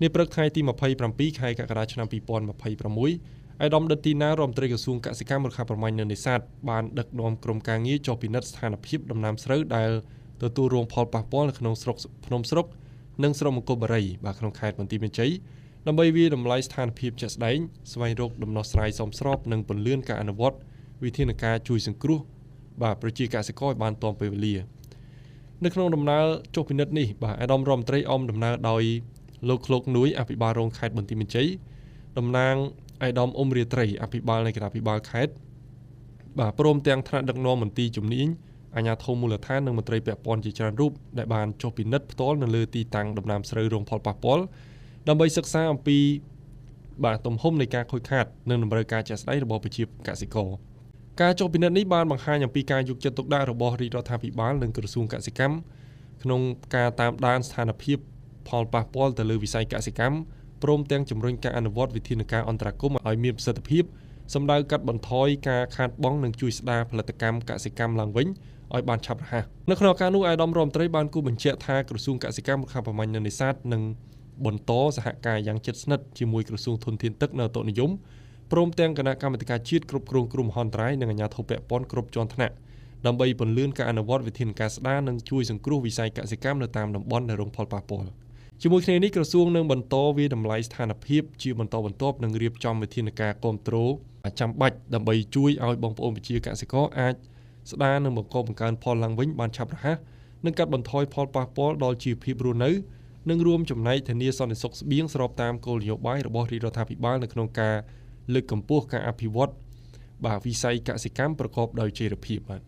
នេះព្រឹកថ្ងៃទី27ខែកក្កដាឆ្នាំ2026 អាយដាមដិតទីណារដ្ឋមន្ត្រីក្រសួងកសិកម្មរុក្ខាប្រមាញ់និងនេសាទបានដឹកនាំក្រុមការងារចុះពិនិត្យស្ថានភាពដំណាំស្រូវដែលទទួលរងផលប៉ះពាល់នៅក្នុងស្រុកភ្នំស្រុកនិងស្រុកមង្គលបុរីបាទក្នុងខេត្តបន្ទាយមានជ័យដើម្បីវាយតម្លៃស្ថានភាពជាក់ស្ដែងស្វែងរកដំណោះស្រាយសមស្របនិងពន្លឿនការអនុវត្តវិធានការជួយសង្គ្រោះបាទប្រជាកសិករឲ្យបានទាន់ពេលវេលានៅក្នុងដំណើរចុះពិនិត្យនេះបាទអាយដាមរដ្ឋមន្ត្រីអមដំណើរដោយលោកឃ្លោកនួយអភិបាលរងខេត្តបន្ទាយមានជ័យតំណាងអាយដាមអ៊ុំរាត្រីអភិបាលនៃគណៈអភិបាលខេត្តបាទព្រមទាំងថ្នាក់ដឹកនាំមន្ទីរជំនាញអាជ្ញាធរមូលដ្ឋាននិងមន្ត្រីពាក់ព័ន្ធជាច្រើនរូបដែលបានចុះពិនិត្យផ្ទាល់នៅលើទីតាំងដំណាំស្រូវរងផលប៉ះពាល់ដើម្បីសិក្សាអំពីបាទទំហំនៃការខូចខាតនិងតម្រូវការជាក់ស្ដែងរបស់ប្រជាកសិករការចុះពិនិត្យនេះបានបង្ហាញអំពីការយកចិត្តទុកដាក់របស់រាជរដ្ឋាភិបាលនិងក្រសួងកសិកម្មក្នុងការតាមដានស្ថានភាពផលប៉ះពាល់ទៅលើវិស័យកសិកម្មព្រមទាំងជំរុញការអនុវត្តវិធានការអន្តរកម្មឲ្យមានប្រសិទ្ធភាពសម្ដៅកាត់បន្ថយការខាតបង់និងជួយស្ដារផលិតកម្មកសិកម្មឡើងវិញឲ្យបានឆាប់រហ័សនៅក្នុងការនោះអាយដាមរដ្ឋមន្ត្រីបានគូបញ្ជាក់ថាក្រសួងកសិកម្មរុក្ខាប្រមាញ់និងនេសាទនឹងបន្តសហការយ៉ាងជិតស្និទ្ធជាមួយក្រសួងធនធានទឹកនៅតុនិយមព្រមទាំងគណៈកម្មាធិការជាតិគ្រប់គ្រងគ្រោះមហន្តរាយនិងអាជ្ញាធរពាក់ព័ន្ធគ្រប់ជាន់ថ្នាក់ដើម្បីពន្លឿនការអនុវត្តវិធានការស្ដារនិងជួយសង្គ្រោះវិស័យកសិកម្មនៅតាមតំបន់ដែលរងផលប៉ះពាល់ជាមួយគ្នានេះក្រសួងនឹងបន្តវាយតម្លៃស្ថានភាពជាបន្តបន្ទាប់និងរៀបចំវិធានការគ្រប់គ្រងចាំបាច់ដើម្បីជួយឲ្យបងប្អូនប្រជាកសិករអាចស្ដារនិងបង្កបង្កើនផលឡើងវិញបានឆាប់រហ័សនិងកាត់បន្ថយផលប៉ះពាល់ដល់ជីវភាពរស់នៅនិងរួមចំណែកធានាសន្តិសុខស្បៀងស្របតាមគោលនយោបាយរបស់រាជរដ្ឋាភិបាលនៅក្នុងការលើកកម្ពស់ការអភិវឌ្ឍវិស័យកសិកម្មប្រកបដោយចីរភាពបាទ